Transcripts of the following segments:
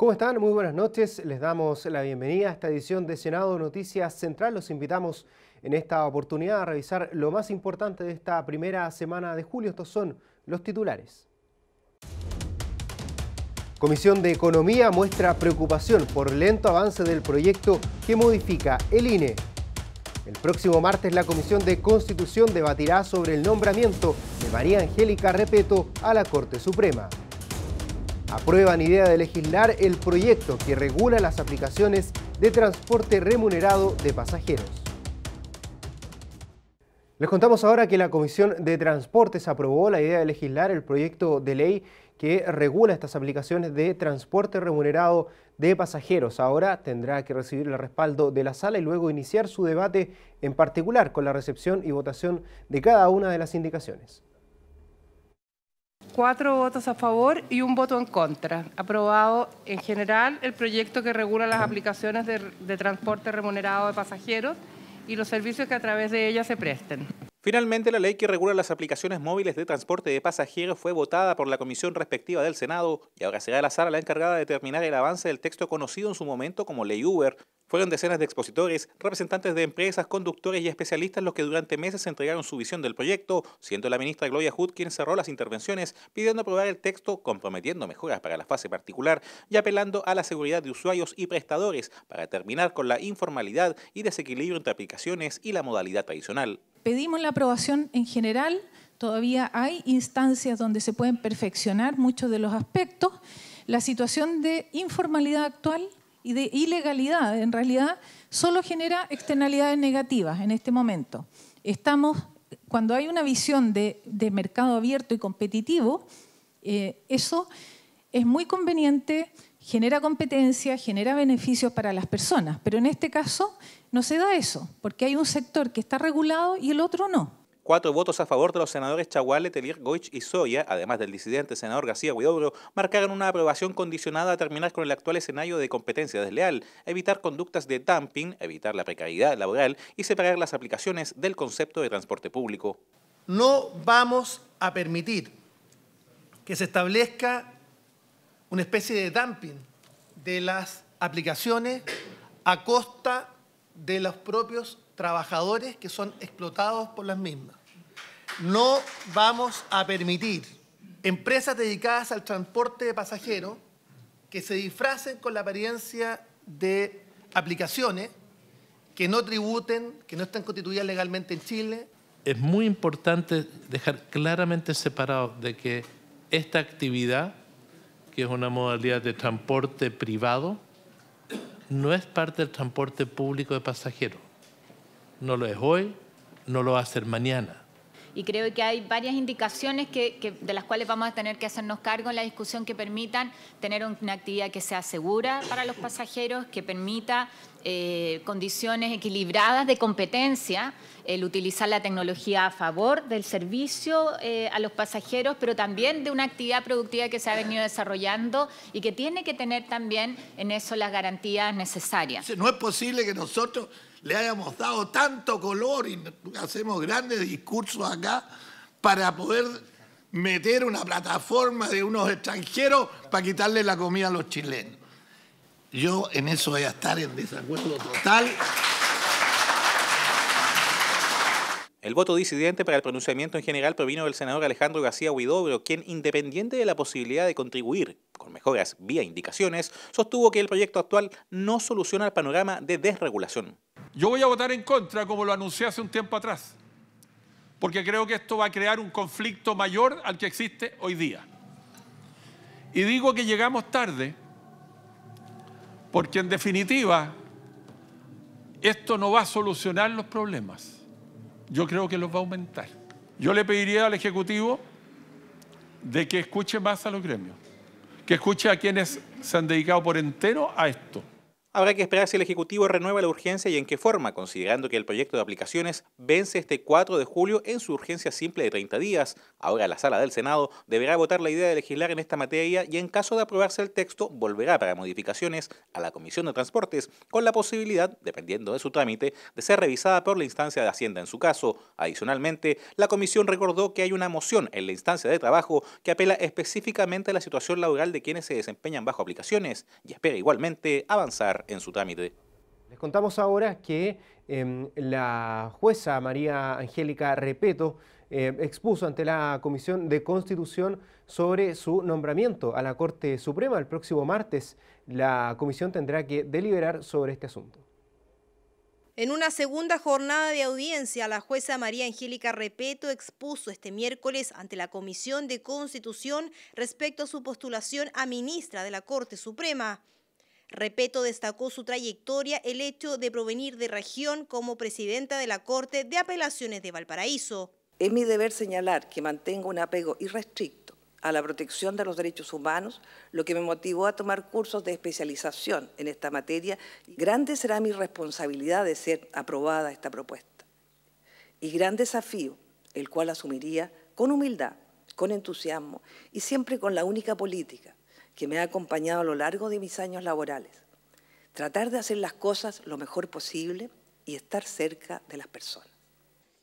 ¿Cómo están? Muy buenas noches. Les damos la bienvenida a esta edición de Senado Noticias Central. Los invitamos en esta oportunidad a revisar lo más importante de esta primera semana de julio. Estos son los titulares. Comisión de Economía muestra preocupación por lento avance del proyecto que modifica el INE. El próximo martes la Comisión de Constitución debatirá sobre el nombramiento de María Angélica Repeto a la Corte Suprema. Aprueban idea de legislar el proyecto que regula las aplicaciones de transporte remunerado de pasajeros. Les contamos ahora que la Comisión de Transportes aprobó la idea de legislar el proyecto de ley que regula estas aplicaciones de transporte remunerado de pasajeros. Ahora tendrá que recibir el respaldo de la sala y luego iniciar su debate en particular con la recepción y votación de cada una de las indicaciones. 4 votos a favor y 1 voto en contra. Aprobado en general el proyecto que regula las aplicaciones de transporte remunerado de pasajeros y los servicios que a través de ellas se presten. Finalmente, la ley que regula las aplicaciones móviles de transporte de pasajeros fue votada por la comisión respectiva del Senado y ahora será la sala la encargada de determinar el avance del texto conocido en su momento como Ley Uber. Fueron decenas de expositores, representantes de empresas, conductores y especialistas los que durante meses entregaron su visión del proyecto, siendo la ministra Gloria Hood quien cerró las intervenciones pidiendo aprobar el texto, comprometiendo mejoras para la fase particular y apelando a la seguridad de usuarios y prestadores para terminar con la informalidad y desequilibrio entre aplicaciones y la modalidad tradicional. Pedimos la aprobación en general, todavía hay instancias donde se pueden perfeccionar muchos de los aspectos. La situación de informalidad actual y de ilegalidad, en realidad, solo genera externalidades negativas en este momento. Cuando hay una visión de mercado abierto y competitivo, eso es muy conveniente, genera competencia, genera beneficios para las personas, pero en este caso no se da eso, porque hay un sector que está regulado y el otro no. 4 votos a favor de los senadores Chagual, Letelier, Goich y Soya, además del disidente senador García Huidobro, marcaron una aprobación condicionada a terminar con el actual escenario de competencia desleal, evitar conductas de dumping, evitar la precariedad laboral y separar las aplicaciones del concepto de transporte público. No vamos a permitir que se establezca una especie de dumping de las aplicaciones a costa de los propios trabajadores que son explotados por las mismas. No vamos a permitir empresas dedicadas al transporte de pasajeros que se disfracen con la apariencia de aplicaciones que no tributen, que no están constituidas legalmente en Chile. Es muy importante dejar claramente separado de que esta actividad, que es una modalidad de transporte privado, no es parte del transporte público de pasajeros. No lo es hoy, no lo va a ser mañana. Y creo que hay varias indicaciones de las cuales vamos a tener que hacernos cargo en la discusión que permitan tener una actividad que sea segura para los pasajeros, que permita condiciones equilibradas de competencia, el utilizar la tecnología a favor del servicio a los pasajeros, pero también de una actividad productiva que se ha venido desarrollando y que tiene que tener también en eso las garantías necesarias. No es posible que nosotros le hayamos dado tanto color y hacemos grandes discursos acá para poder meter una plataforma de unos extranjeros para quitarle la comida a los chilenos. Yo en eso voy a estar en desacuerdo total. El voto disidente para el pronunciamiento en general provino del senador Alejandro García Huidobro, quien, independiente de la posibilidad de contribuir con mejoras vía indicaciones, sostuvo que el proyecto actual no soluciona el panorama de desregulación. Yo voy a votar en contra, como lo anuncié hace un tiempo atrás, porque creo que esto va a crear un conflicto mayor al que existe hoy día. Y digo que llegamos tarde, porque en definitiva, esto no va a solucionar los problemas. Yo creo que los va a aumentar. Yo le pediría al Ejecutivo de que escuche más a los gremios, que escuche a quienes se han dedicado por entero a esto. Habrá que esperar si el Ejecutivo renueva la urgencia y en qué forma, considerando que el proyecto de aplicaciones vence este 4 de julio en su urgencia simple de 30 días. Ahora la Sala del Senado deberá votar la idea de legislar en esta materia y en caso de aprobarse el texto volverá para modificaciones a la Comisión de Transportes, con la posibilidad, dependiendo de su trámite, de ser revisada por la instancia de Hacienda en su caso. Adicionalmente, la Comisión recordó que hay una moción en la instancia de trabajo que apela específicamente a la situación laboral de quienes se desempeñan bajo aplicaciones y espera igualmente avanzar en su trámite. Les contamos ahora que la jueza María Angélica Repeto expuso ante la Comisión de Constitución sobre su nombramiento a la Corte Suprema. El próximo martes la comisión tendrá que deliberar sobre este asunto. En una segunda jornada de audiencia, la jueza María Angélica Repeto expuso este miércoles ante la Comisión de Constitución respecto a su postulación a ministra de la Corte Suprema. Repeto destacó su trayectoria, el hecho de provenir de región como presidenta de la Corte de Apelaciones de Valparaíso. Es mi deber señalar que mantengo un apego irrestricto a la protección de los derechos humanos, lo que me motivó a tomar cursos de especialización en esta materia. Grande será mi responsabilidad de ser aprobada esta propuesta. Y gran desafío, el cual asumiría con humildad, con entusiasmo y siempre con la única política que me ha acompañado a lo largo de mis años laborales. Tratar de hacer las cosas lo mejor posible y estar cerca de las personas.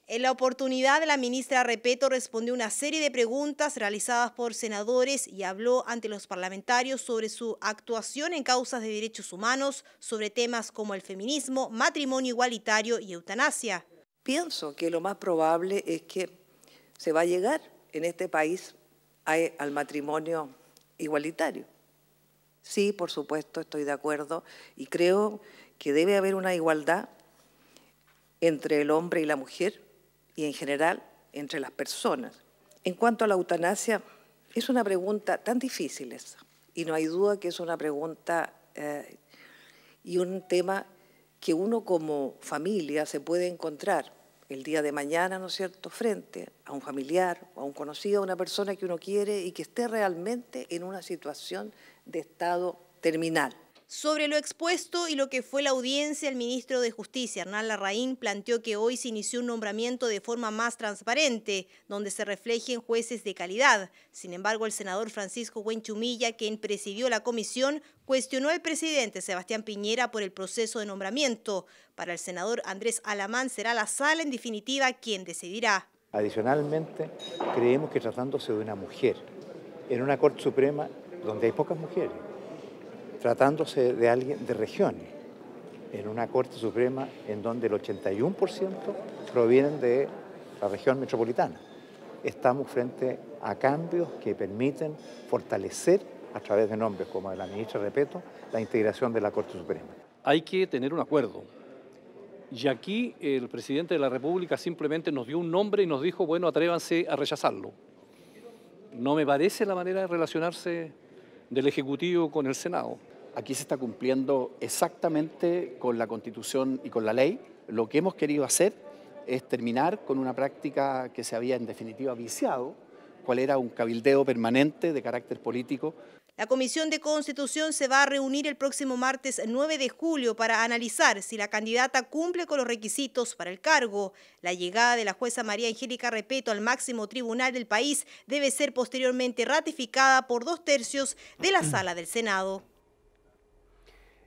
En la oportunidad, la ministra Repeto respondió una serie de preguntas realizadas por senadores y habló ante los parlamentarios sobre su actuación en causas de derechos humanos, sobre temas como el feminismo, matrimonio igualitario y eutanasia. Pienso que lo más probable es que se va a llegar en este país al matrimonio igualitario. Sí, por supuesto, estoy de acuerdo y creo que debe haber una igualdad entre el hombre y la mujer y en general entre las personas. En cuanto a la eutanasia, es una pregunta tan difícil esa, y no hay duda que es una pregunta y un tema que uno como familia se puede encontrar el día de mañana, ¿no es cierto?, frente a un familiar o a un conocido, a una persona que uno quiere y que esté realmente en una situación de estado terminal. Sobre lo expuesto y lo que fue la audiencia, el ministro de Justicia, Hernán Larraín, planteó que hoy se inició un nombramiento de forma más transparente, donde se reflejen jueces de calidad. Sin embargo, el senador Francisco Huenchumilla, quien presidió la comisión, cuestionó al presidente Sebastián Piñera por el proceso de nombramiento. Para el senador Andrés Alamán será la sala en definitiva quien decidirá. Adicionalmente, creemos que tratándose de una mujer en una Corte Suprema donde hay pocas mujeres, tratándose de alguien de regiones, en una Corte Suprema en donde el 81% provienen de la región metropolitana. Estamos frente a cambios que permiten fortalecer, a través de nombres como de la ministra Repeto, la integración de la Corte Suprema. Hay que tener un acuerdo. Y aquí el presidente de la República simplemente nos dio un nombre y nos dijo, bueno, atrévanse a rechazarlo. No me parece la manera de relacionarse del Ejecutivo con el Senado. Aquí se está cumpliendo exactamente con la Constitución y con la ley. Lo que hemos querido hacer es terminar con una práctica que se había en definitiva viciado, cuál era un cabildeo permanente de carácter político. La Comisión de Constitución se va a reunir el próximo martes 9 de julio para analizar si la candidata cumple con los requisitos para el cargo. La llegada de la jueza María Angélica Repeto al máximo tribunal del país debe ser posteriormente ratificada por 2/3 de la Sala del Senado.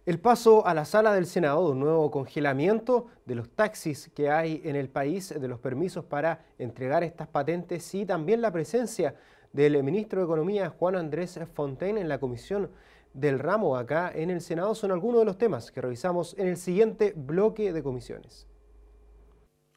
El paso a la Sala del Senado de un nuevo congelamiento de los taxis que hay en el país, de los permisos para entregar estas patentes y también la presencia del ministro de Economía, Juan Andrés Fontaine, en la comisión del ramo acá en el Senado, son algunos de los temas que revisamos en el siguiente bloque de comisiones.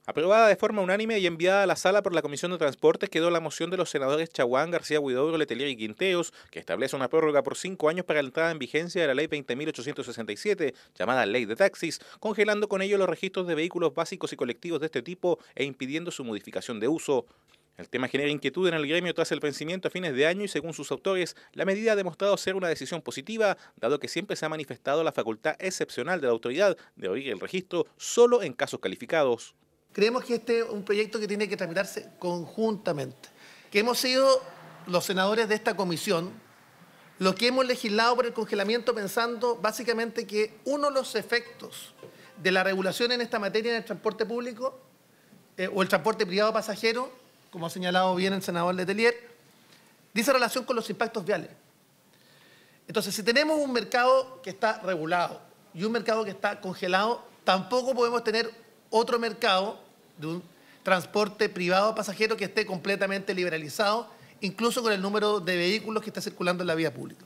Aprobada de forma unánime y enviada a la sala por la Comisión de Transportes quedó la moción de los senadores Chaguán, García Huidobro, Letelier y Quinteros, que establece una prórroga por 5 años para la entrada en vigencia de la Ley 20.867, llamada Ley de Taxis, congelando con ello los registros de vehículos básicos y colectivos de este tipo e impidiendo su modificación de uso. El tema genera inquietud en el gremio tras el vencimiento a fines de año y, según sus autores, la medida ha demostrado ser una decisión positiva, dado que siempre se ha manifestado la facultad excepcional de la autoridad de abrir el registro solo en casos calificados. Creemos que este es un proyecto que tiene que tramitarse conjuntamente, que hemos sido los senadores de esta comisión lo que hemos legislado por el congelamiento pensando básicamente que uno de los efectos de la regulación en esta materia en el transporte público o el transporte privado pasajero, como ha señalado bien el senador Letelier, dice relación con los impactos viales. Entonces, si tenemos un mercado que está regulado y un mercado que está congelado, tampoco podemos tener otro mercado de un transporte privado pasajero que esté completamente liberalizado, incluso con el número de vehículos que está circulando en la vía pública.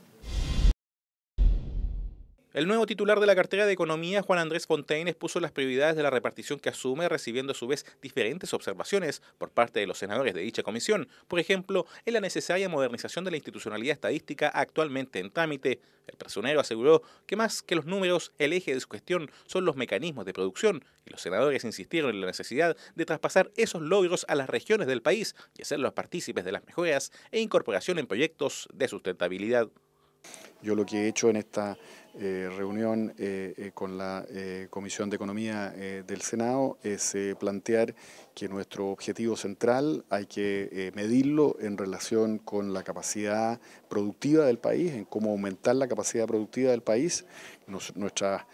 El nuevo titular de la cartera de Economía, Juan Andrés Fontaine, expuso las prioridades de la repartición que asume, recibiendo a su vez diferentes observaciones por parte de los senadores de dicha comisión, por ejemplo, en la necesaria modernización de la institucionalidad estadística actualmente en trámite. El personero aseguró que más que los números, el eje de su gestión son los mecanismos de producción, y los senadores insistieron en la necesidad de traspasar esos logros a las regiones del país y hacerlos partícipes de las mejoras e incorporación en proyectos de sustentabilidad. Yo lo que he hecho en esta reunión con la Comisión de Economía del Senado es plantear que nuestro objetivo central hay que medirlo en relación con la capacidad productiva del país, en cómo aumentar la capacidad productiva del país. Nuestra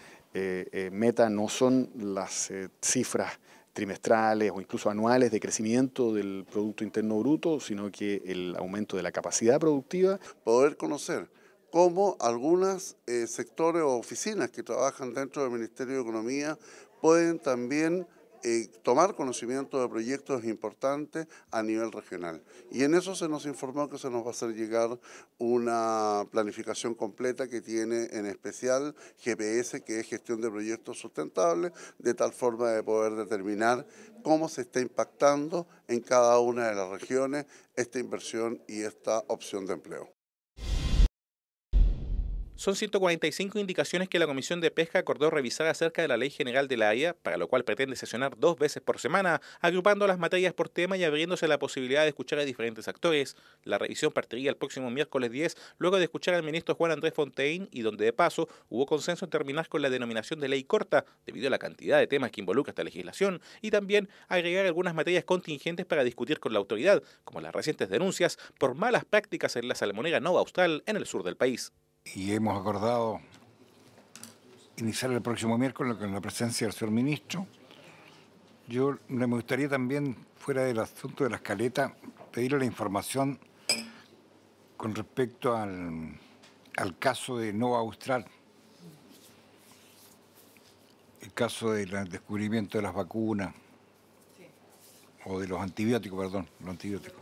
meta no son las cifras trimestrales o incluso anuales de crecimiento del Producto Interno Bruto, sino que el aumento de la capacidad productiva. Poder conocer cómo algunos sectores o oficinas que trabajan dentro del Ministerio de Economía pueden también tomar conocimiento de proyectos importantes a nivel regional. Y en eso se nos informó que se nos va a hacer llegar una planificación completa que tiene en especial GPS, que es Gestión de Proyectos Sustentables, de tal forma de poder determinar cómo se está impactando en cada una de las regiones esta inversión y esta opción de empleo. Son 145 indicaciones que la Comisión de Pesca acordó revisar acerca de la Ley General de la AIA, para lo cual pretende sesionar 2 veces por semana, agrupando las materias por tema y abriéndose la posibilidad de escuchar a diferentes actores. La revisión partiría el próximo miércoles 10, luego de escuchar al ministro Juan Andrés Fontaine, y donde de paso hubo consenso en terminar con la denominación de ley corta, debido a la cantidad de temas que involucra esta legislación, y también agregar algunas materias contingentes para discutir con la autoridad, como las recientes denuncias por malas prácticas en la salmonera Nova Austral en el sur del país. Y hemos acordado iniciar el próximo miércoles con la presencia del señor ministro. Yo me gustaría también, fuera del asunto de la escaleta, pedirle la información con respecto al caso de Nova Austral, el caso del descubrimiento de las vacunas, o de los antibióticos, perdón, los antibióticos.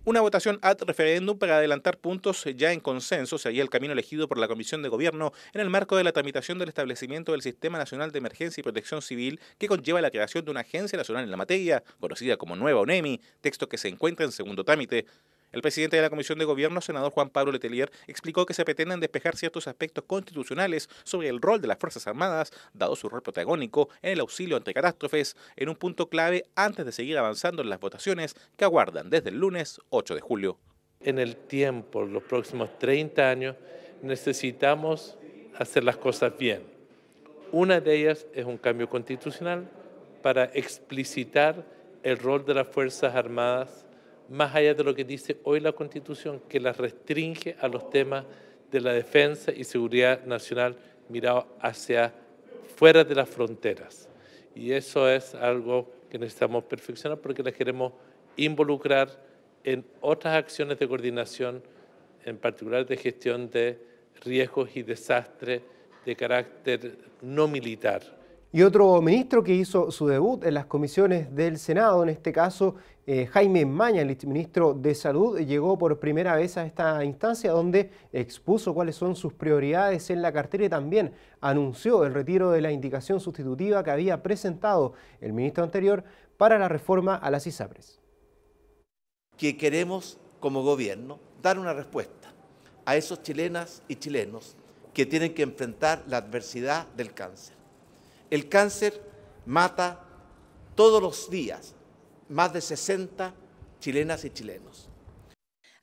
Una votación ad referéndum para adelantar puntos ya en consenso sería el camino elegido por la Comisión de Gobierno en el marco de la tramitación del establecimiento del Sistema Nacional de Emergencia y Protección Civil, que conlleva la creación de una agencia nacional en la materia, conocida como Nueva ONEMI, texto que se encuentra en segundo trámite. El presidente de la Comisión de Gobierno, senador Juan Pablo Letelier, explicó que se pretenden despejar ciertos aspectos constitucionales sobre el rol de las Fuerzas Armadas, dado su rol protagónico en el auxilio ante catástrofes, en un punto clave antes de seguir avanzando en las votaciones que aguardan desde el lunes 8 de julio. En el tiempo, los próximos 30 años, necesitamos hacer las cosas bien. Una de ellas es un cambio constitucional para explicitar el rol de las Fuerzas Armadas más allá de lo que dice hoy la Constitución, que las restringe a los temas de la defensa y seguridad nacional mirado hacia fuera de las fronteras. Y eso es algo que necesitamos perfeccionar porque las queremos involucrar en otras acciones de coordinación, en particular de gestión de riesgos y desastres de carácter no militar. Y otro ministro que hizo su debut en las comisiones del Senado, en este caso Jaime Maña, el ministro de Salud, llegó por primera vez a esta instancia donde expuso cuáles son sus prioridades en la cartera y también anunció el retiro de la indicación sustitutiva que había presentado el ministro anterior para la reforma a las ISAPRES. Que queremos como gobierno dar una respuesta a esos chilenas y chilenos que tienen que enfrentar la adversidad del cáncer. El cáncer mata todos los días más de 60 chilenas y chilenos.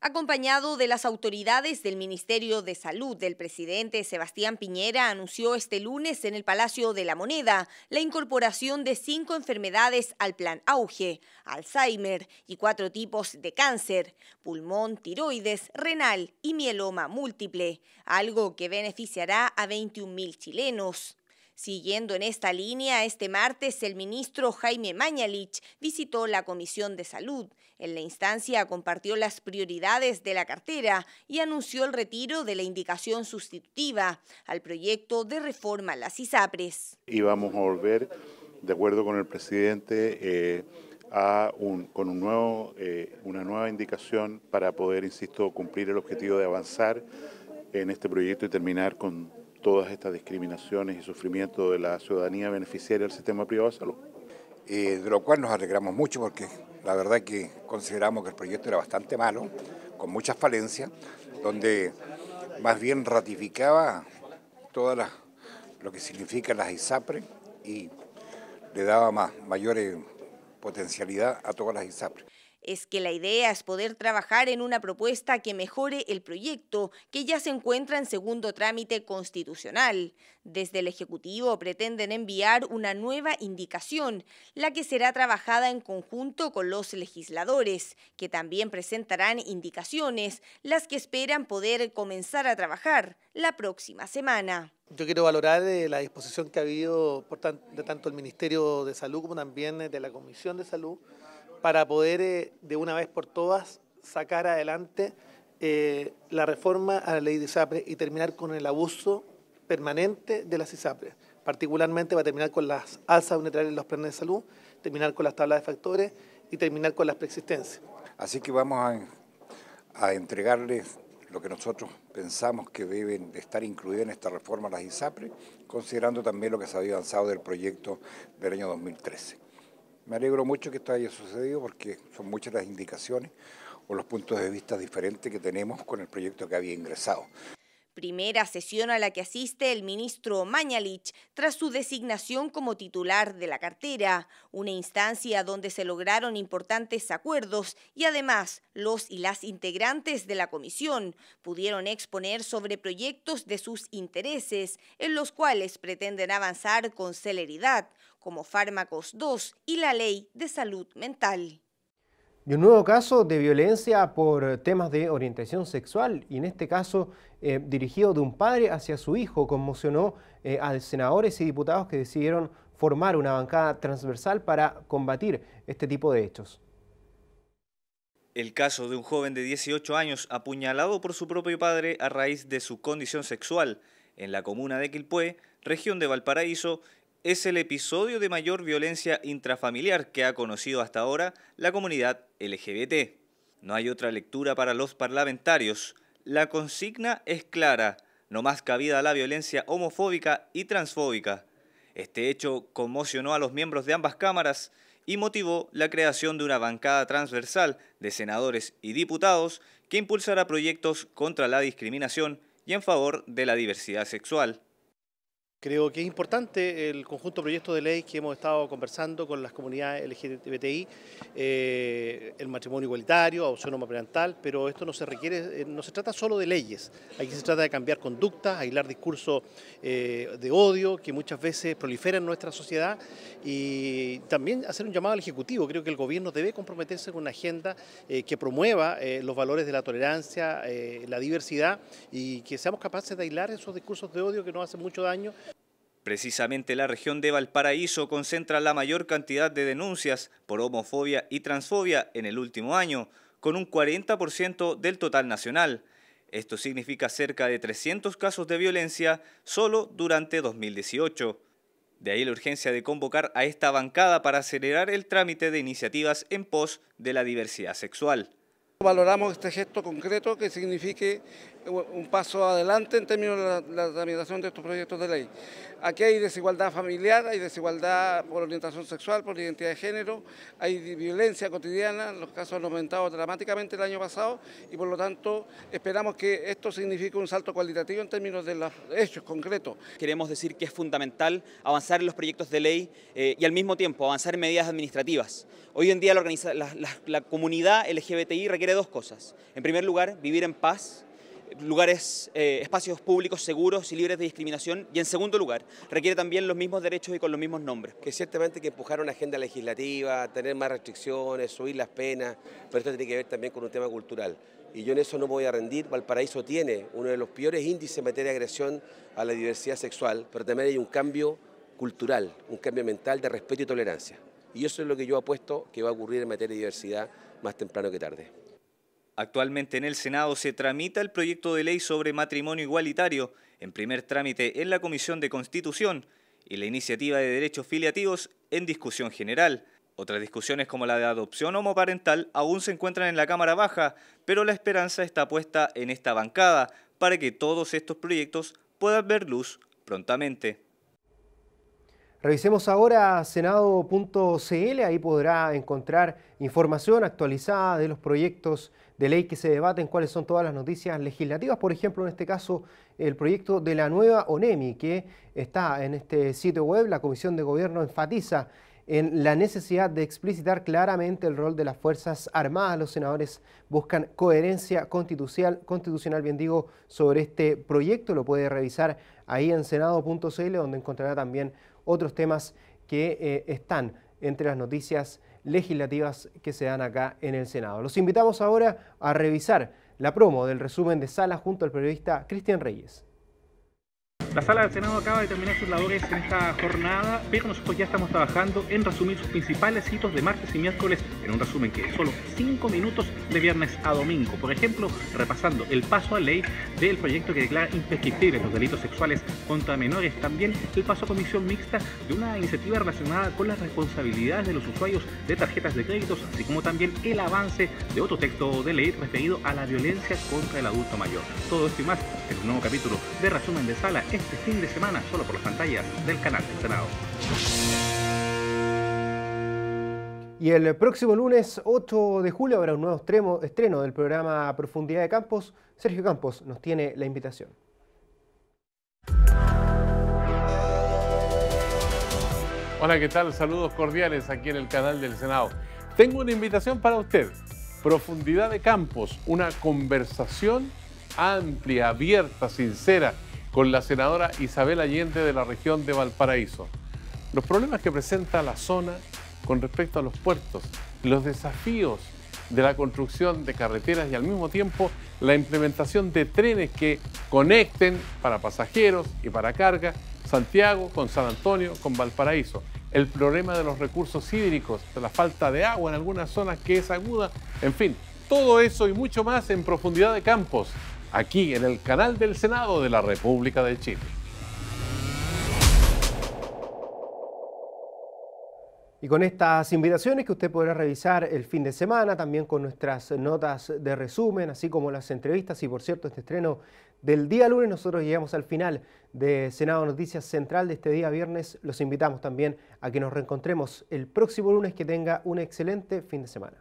Acompañado de las autoridades del Ministerio de Salud, el presidente Sebastián Piñera anunció este lunes en el Palacio de la Moneda la incorporación de 5 enfermedades al Plan Auge: Alzheimer y 4 tipos de cáncer: pulmón, tiroides, renal y mieloma múltiple, algo que beneficiará a 21.000 chilenos. Siguiendo en esta línea, este martes el ministro Jaime Mañalich visitó la Comisión de Salud. En la instancia compartió las prioridades de la cartera y anunció el retiro de la indicación sustitutiva al proyecto de reforma a las ISAPRES. Y vamos a volver, de acuerdo con el presidente, con una nueva indicación para poder, insisto, cumplir el objetivo de avanzar en este proyecto y terminar con todas estas discriminaciones y sufrimiento de la ciudadanía beneficiaria del sistema privado de salud. De lo cual nos alegramos mucho porque la verdad que consideramos que el proyecto era bastante malo, con muchas falencias, donde más bien ratificaba toda lo que significan las ISAPRES y le daba mayor potencialidad a todas las ISAPRES. Es que la idea es poder trabajar en una propuesta que mejore el proyecto, que ya se encuentra en segundo trámite constitucional. Desde el Ejecutivo pretenden enviar una nueva indicación, la que será trabajada en conjunto con los legisladores, que también presentarán indicaciones, las que esperan poder comenzar a trabajar la próxima semana. Yo quiero valorar la disposición que ha habido de tanto el Ministerio de Salud como también de la Comisión de Salud, para poder de una vez por todas sacar adelante la reforma a la ley de ISAPRES y terminar con el abuso permanente de las ISAPRES. Particularmente va a terminar con las alzas unitarias en los planes de salud, terminar con las tablas de factores y terminar con las preexistencias. Así que vamos a entregarles lo que nosotros pensamos que deben estar incluidas en esta reforma las ISAPRES, considerando también lo que se había avanzado del proyecto del año 2013. Me alegro mucho que esto haya sucedido porque son muchas las indicaciones o los puntos de vista diferentes que tenemos con el proyecto que había ingresado. Primera sesión a la que asiste el ministro Mañalich tras su designación como titular de la cartera, una instancia donde se lograron importantes acuerdos y además los y las integrantes de la comisión pudieron exponer sobre proyectos de sus intereses en los cuales pretenden avanzar con celeridad, como Fármacos 2 y la Ley de Salud Mental. Y un nuevo caso de violencia por temas de orientación sexual, y en este caso dirigido de un padre hacia su hijo, conmocionó a senadores y diputados que decidieron formar una bancada transversal para combatir este tipo de hechos. El caso de un joven de 18 años apuñalado por su propio padre a raíz de su condición sexual en la comuna de Quilpué, región de Valparaíso, es el episodio de mayor violencia intrafamiliar que ha conocido hasta ahora la comunidad LGBT. No hay otra lectura para los parlamentarios. La consigna es clara: no más cabida a la violencia homofóbica y transfóbica. Este hecho conmocionó a los miembros de ambas cámaras y motivó la creación de una bancada transversal de senadores y diputados que impulsará proyectos contra la discriminación y en favor de la diversidad sexual. Creo que es importante el conjunto de proyectos de ley que hemos estado conversando con las comunidades LGBTI, el matrimonio igualitario, adopción homoparental, pero esto no se trata solo de leyes, aquí se trata de cambiar conductas, aislar discursos de odio que muchas veces proliferan en nuestra sociedad y también hacer un llamado al Ejecutivo. Creo que el gobierno debe comprometerse con una agenda que promueva los valores de la tolerancia, la diversidad y que seamos capaces de aislar esos discursos de odio que nos hacen mucho daño. Precisamente la región de Valparaíso concentra la mayor cantidad de denuncias por homofobia y transfobia en el último año, con un 40% del total nacional. Esto significa cerca de 300 casos de violencia solo durante 2018. De ahí la urgencia de convocar a esta bancada para acelerar el trámite de iniciativas en pos de la diversidad sexual. Valoramos este gesto concreto que signifique un paso adelante en términos de la tramitación de estos proyectos de ley. Aquí hay desigualdad familiar, hay desigualdad por orientación sexual, por identidad de género, hay violencia cotidiana, los casos han aumentado dramáticamente el año pasado y por lo tanto esperamos que esto signifique un salto cualitativo en términos de los hechos concretos. Queremos decir que es fundamental avanzar en los proyectos de ley y al mismo tiempo avanzar en medidas administrativas. Hoy en día la comunidad LGBTI requiere dos cosas. En primer lugar, vivir en paz, espacios públicos seguros y libres de discriminación, y en segundo lugar, requiere también los mismos derechos y con los mismos nombres. Que ciertamente hay que empujar una agenda legislativa, tener más restricciones, subir las penas, pero esto tiene que ver también con un tema cultural. Y yo en eso no me voy a rendir. Valparaíso tiene uno de los peores índices en materia de agresión a la diversidad sexual, pero también hay un cambio cultural, un cambio mental de respeto y tolerancia. Y eso es lo que yo apuesto que va a ocurrir en materia de diversidad más temprano que tarde. Actualmente en el Senado se tramita el proyecto de ley sobre matrimonio igualitario en primer trámite en la Comisión de Constitución y la iniciativa de derechos filiativos en discusión general. Otras discusiones como la de adopción homoparental aún se encuentran en la Cámara Baja, pero la esperanza está puesta en esta bancada para que todos estos proyectos puedan ver luz prontamente. Revisemos ahora senado.cl, ahí podrá encontrar información actualizada de los proyectos de ley que se debaten, cuáles son todas las noticias legislativas, por ejemplo, en este caso, el proyecto de la nueva ONEMI, que está en este sitio web. La Comisión de Gobierno enfatiza en la necesidad de explicitar claramente el rol de las Fuerzas Armadas. Los senadores buscan coherencia constitucional, sobre este proyecto. Lo puede revisar ahí en senado.cl, donde encontrará también otros temas que están entre las noticias legislativas que se dan acá en el Senado. Los invitamos ahora a revisar la promo del resumen de sala junto al periodista Cristian Reyes. La Sala del Senado acaba de terminar sus labores en esta jornada, pero nosotros ya estamos trabajando en resumir sus principales hitos de martes y miércoles en un resumen que es solo 5 minutos de viernes a domingo. Por ejemplo, repasando el paso a ley del proyecto que declara imprescriptibles los delitos sexuales contra menores. También el paso a comisión mixta de una iniciativa relacionada con las responsabilidades de los usuarios de tarjetas de créditos, así como también el avance de otro texto de ley referido a la violencia contra el adulto mayor. Todo esto y más en un nuevo capítulo de Resumen de Sala este fin de semana, solo por las pantallas del canal del Senado. Y el próximo lunes 8 de julio habrá un nuevo estreno del programa Profundidad de Campos. Sergio Campos nos tiene la invitación. Hola, ¿qué tal? Saludos cordiales aquí en el canal del Senado. Tengo una invitación para usted. Profundidad de Campos, una conversación amplia, abierta, sincera, con la senadora Isabel Allende de la región de Valparaíso. Los problemas que presenta la zona con respecto a los puertos, los desafíos de la construcción de carreteras y al mismo tiempo la implementación de trenes que conecten para pasajeros y para carga Santiago con San Antonio, con Valparaíso. El problema de los recursos hídricos, de la falta de agua en algunas zonas que es aguda, en fin, todo eso y mucho más en Profundidad de Campos, aquí en el canal del Senado de la República de Chile. Y con estas invitaciones que usted podrá revisar el fin de semana, también con nuestras notas de resumen, así como las entrevistas. Y por cierto, este estreno del día lunes, nosotros llegamos al final de Senado Noticias Central de este día viernes. Los invitamos también a que nos reencontremos el próximo lunes. Que tenga un excelente fin de semana.